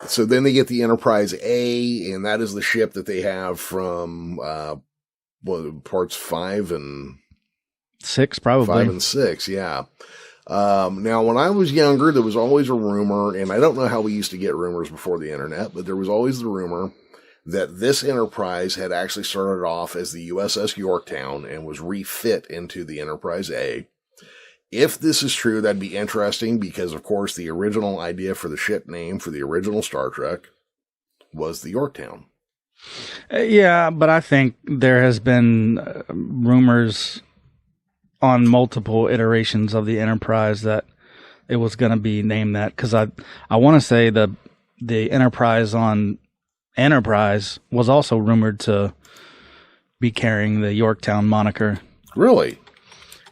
So then they get the Enterprise A, and that is the ship that they have from, parts 5 and 6, probably. 5 and 6, yeah. Now, when I was younger, there was always a rumor, and I don't know how we used to get rumors before the internet, but there was always the rumor that this Enterprise had actually started off as the USS Yorktown and was refit into the Enterprise A. If this is true, that'd be interesting because, of course, the original idea for the ship name for the original Star Trek was the Yorktown. Yeah, but I think there has been rumors on multiple iterations of the Enterprise that it was going to be named that, because I want to say the Enterprise on Enterprise was also rumored to be carrying the Yorktown moniker. Really?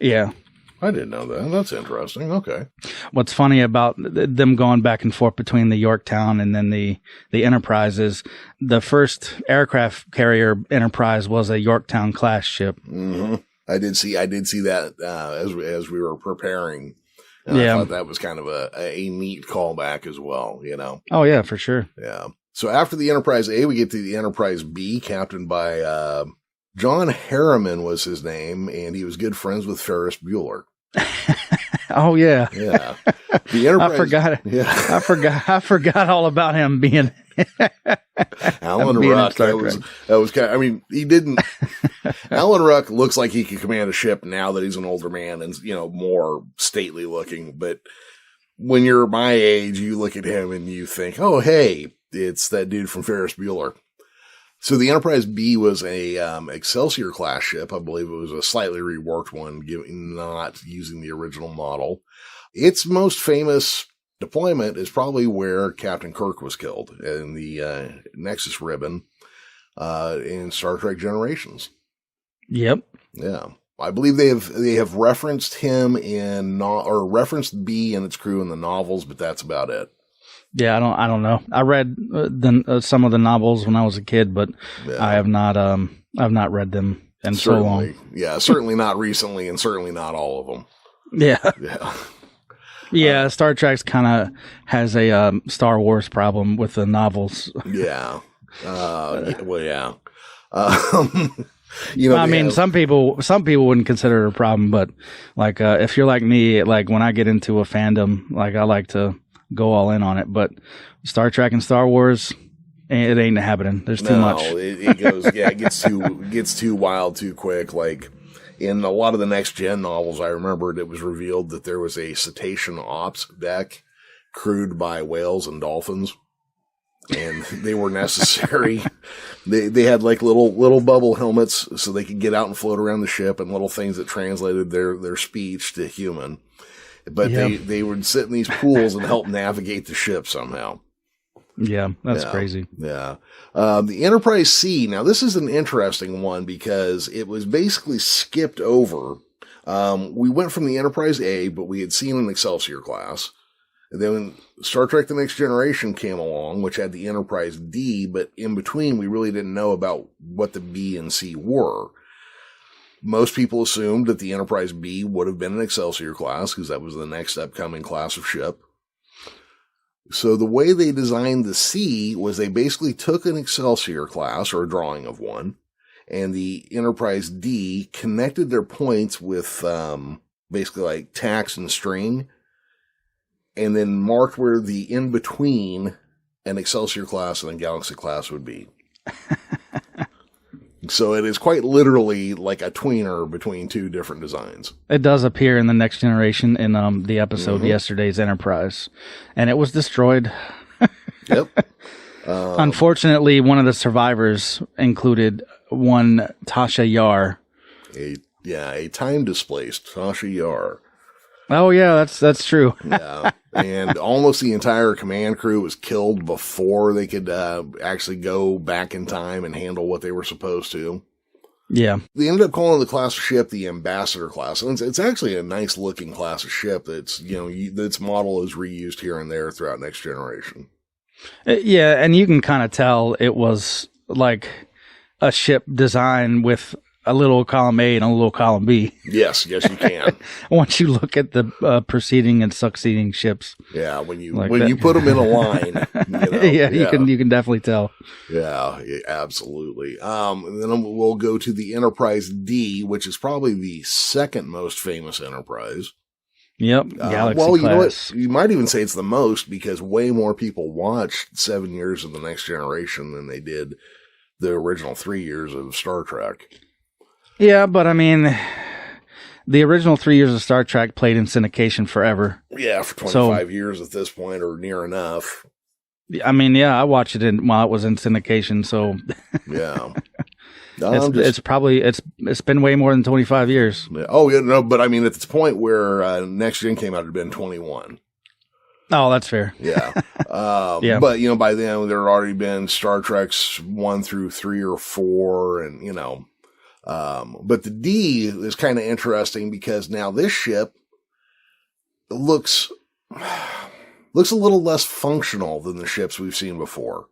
Yeah. I didn't know that. That's interesting. Okay. What's funny about them going back and forth between the Yorktown and then the Enterprise is the first aircraft carrier Enterprise was a Yorktown class ship. Mm-hmm. I did see that as we were preparing. And yeah. I thought that was kind of a neat callback as well, you know. Oh yeah, for sure. Yeah. So after the Enterprise A, we get to the Enterprise B, captained by John Harriman was his name, and he was good friends with Ferris Bueller. Oh yeah. Yeah. The Enterprise, I forgot. Yeah. I forgot all about him being Alan Ruck. That was kind of, I mean, he didn't. Alan Ruck looks like he could command a ship now that he's an older man and, you know, more stately looking. But when you're my age, you look at him and you think, oh, hey, it's that dude from Ferris Bueller. So the Enterprise B was a Excelsior class ship. I believe it was a slightly reworked one, not using the original model. Its most famous deployment is probably where Captain Kirk was killed in the Nexus ribbon in Star Trek Generations. Yep. Yeah. I believe they have referenced him or referenced B and its crew in the novels, but that's about it. Yeah, I don't know. I read some of the novels when I was a kid, but yeah. I've not read them in so long. Yeah, certainly not recently, and certainly not all of them. Yeah. Yeah. Yeah, Star Trek's kind of has a Star Wars problem with the novels. Yeah. Well, yeah. I mean, some people wouldn't consider it a problem, but like if you're like me, like when I get into a fandom, like I like to go all in on it. But Star Trek and Star Wars, it ain't happening. There's too much. It goes. Yeah, it gets too wild too quick. Like in a lot of the next gen novels, I remembered it was revealed that there was a cetacean ops deck crewed by whales and dolphins. And they were necessary. They had like little bubble helmets so they could get out and float around the ship, and little things that translated their speech to human. But they would sit in these pools and help navigate the ship somehow. Yeah, that's crazy. Yeah. The Enterprise C, now this is an interesting one because it was basically skipped over. We went from the Enterprise A, but we had seen an Excelsior class. And then when Star Trek The Next Generation came along, which had the Enterprise D, but in between we really didn't know about what the B and C were. Most people assumed that the Enterprise B would have been an Excelsior class because that was the next upcoming class of ship. So the way they designed the C was they basically took an Excelsior class, or a drawing of one, and the Enterprise D connected their points with basically like tacks and string, and then marked where the in-between an Excelsior class and a Galaxy class would be. So it is quite literally like a tweener between two different designs. It does appear in The Next Generation in the episode Yesterday's Enterprise, and it was destroyed. Yep. Unfortunately, one of the survivors included one Tasha Yar. A time-displaced Tasha Yar. Oh, yeah, that's true. Yeah. And almost the entire command crew was killed before they could actually go back in time and handle what they were supposed to. Yeah. They ended up calling the class of ship the Ambassador class. And it's actually a nice looking class of ship that's, its model is reused here and there throughout Next Generation. Yeah, and you can kind of tell it was like a ship designed with a little column A and a little column B. Yes, you can. Once you look at the preceding and succeeding ships. Yeah, when you like when that. you put them in a line, you can definitely tell. Yeah, absolutely. And then we'll go to the Enterprise D, which is probably the second most famous Enterprise. Yep, Galaxy well, you class. know what? You might even say it's the most because way more people watched 7 years of The Next Generation than they did the original 3 years of Star Trek. Yeah, but I mean, the original 3 years of Star Trek played in syndication forever. Yeah, for 25 years at this point, or near enough. I mean, yeah, I watched it while it was in syndication, so yeah. It's been way more than 25 years. Oh, yeah, no, but I mean, at this point where Next Gen came out, it had been 21. Oh, that's fair. Yeah. Yeah. But, by then there had already been Star Treks 1 through 3 or 4 and, but the D is kind of interesting because now this ship looks a little less functional than the ships we've seen before.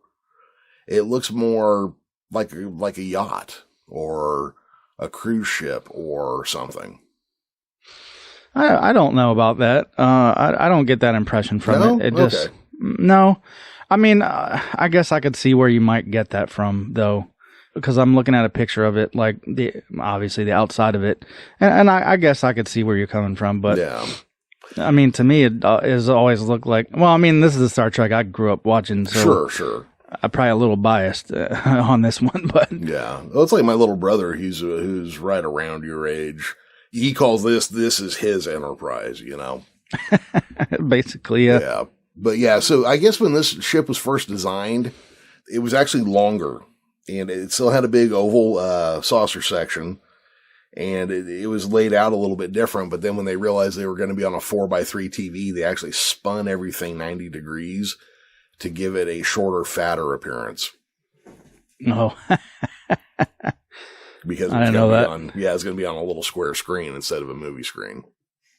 It looks more like a yacht or a cruise ship or something. I don't know about that. I don't get that impression from it. No. I mean, I guess I could see where you might get that from, though, because I'm looking at a picture of it, like obviously the outside of it, and I guess I could see where you're coming from. But yeah. I mean, to me, it has always looked like. Well, I mean, this is the Star Trek I grew up watching, so sure. I'm probably a little biased on this one, but yeah, well, it's like my little brother. Who's right around your age. He calls this is his Enterprise, Basically, yeah. Yeah. But yeah, so I guess when this ship was first designed, it was actually longer, and it still had a big oval saucer section, and it was laid out a little bit different. But then when they realized they were going to be on a 4x3 TV, they actually spun everything 90 degrees to give it a shorter, fatter appearance. Oh. Because I didn't know that. It's going to be on a little square screen instead of a movie screen.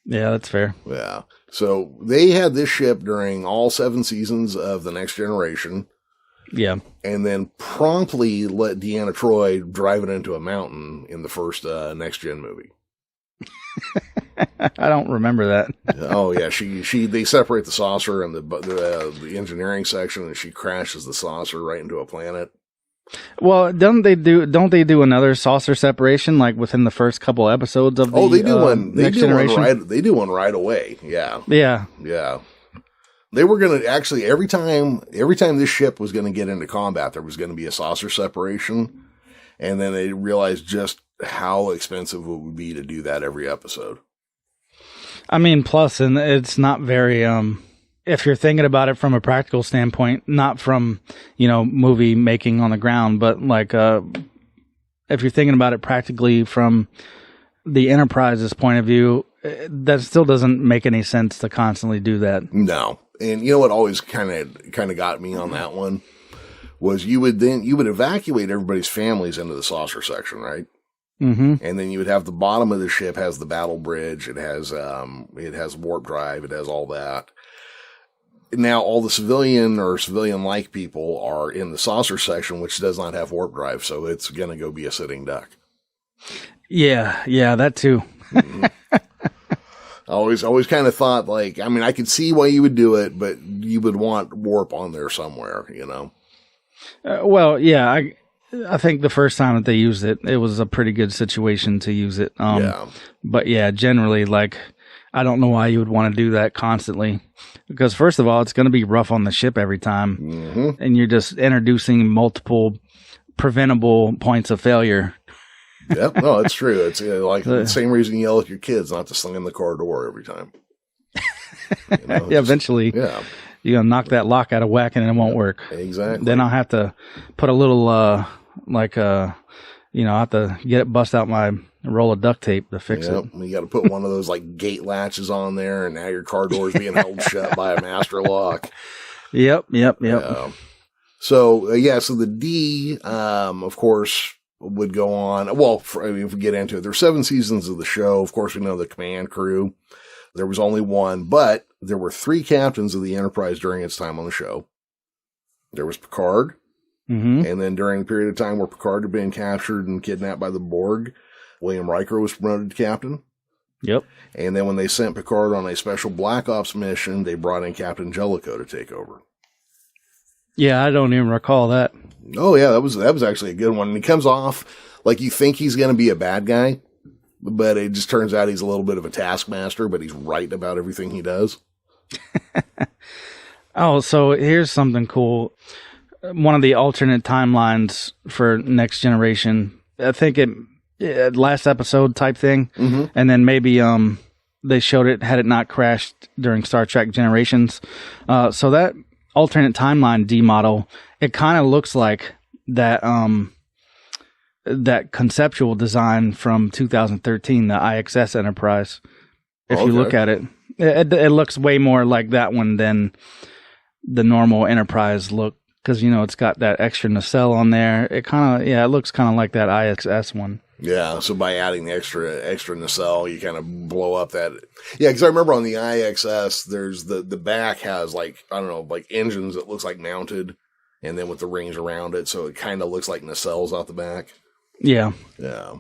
Yeah, that's fair. Yeah. So they had this ship during all 7 seasons of The Next Generation. Yeah. And then promptly let Deanna Troi drive it into a mountain in the first Next Gen movie. I don't remember that. Oh yeah, they separate the saucer and the engineering section, and she crashes the saucer right into a planet. Well, don't they do another saucer separation like within the first couple episodes of the they do one. Next Generation? They do one right away. Yeah. Yeah. Yeah. They were going to actually every time this ship was going to get into combat, there was going to be a saucer separation, and then they realized just how expensive it would be to do that every episode. I mean, plus, and it's not very, if you're thinking about it from a practical standpoint, not from, movie making on the ground, but like, if you're thinking about it practically from the Enterprise's point of view, that still doesn't make any sense to constantly do that. No. And you know what always kind of got me on that one was you would evacuate everybody's families into the saucer section, right? Mm-hmm. And then you would have the bottom of the ship has the battle bridge. It has warp drive. It has all that. Now all the civilian-like people are in the saucer section, which does not have warp drive. So it's going to go be a sitting duck. Yeah, that too. Mm-hmm. I always kind of thought I could see why you would do it, but you would want warp on there somewhere, Well, yeah, I think the first time that they used it, it was a pretty good situation to use it. Yeah. But yeah, generally, I don't know why you would want to do that constantly. Because first of all, it's going to be rough on the ship every time. Mm-hmm. And you're just introducing multiple preventable points of failure. Yep, no, it's true. It's the same reason you yell at your kids not to slam the car door every time. Eventually. Yeah. You're going to knock that lock out of whack and it won't work. Exactly. Then I'll have to put a little, I'll have to bust out my roll of duct tape to fix it. You got to put one of those gate latches on there, and now your car door is being held shut by a master lock. Yep. So the D, of course, would go on. Well, if we get into it, there's 7 seasons of the show. Of course, we know the command crew. There was only one, but there were 3 captains of the Enterprise during its time on the show. There was Picard, Mm-hmm. And then during the period of time where Picard had been captured and kidnapped by the Borg, William Riker was promoted to captain. Yep. And then when they sent Picard on a special Black Ops mission, they brought in Captain Jellicoe to take over. Yeah, I don't even recall that. Oh yeah, that was actually a good one. And he comes off like you think he's going to be a bad guy, but it just turns out he's a little bit of a taskmaster, but he's right about everything he does. Oh, so here's something cool. One of the alternate timelines for Next Generation, I think last episode type thing, and then maybe they showed it had it not crashed during Star Trek Generations. So that alternate timeline D model, it kind of looks like that that conceptual design from 2013, the IXS Enterprise. If you look at it, it looks way more like that one than the normal Enterprise look, because it's got that extra nacelle on there. It looks kind of like that IXS one. Yeah, so by adding the extra nacelle, you kind of blow up that. Yeah, because I remember on the IXS, there's the back has like engines that looks like mounted, and then with the rings around it, so it kind of looks like nacelles out the back. Yeah. Yeah.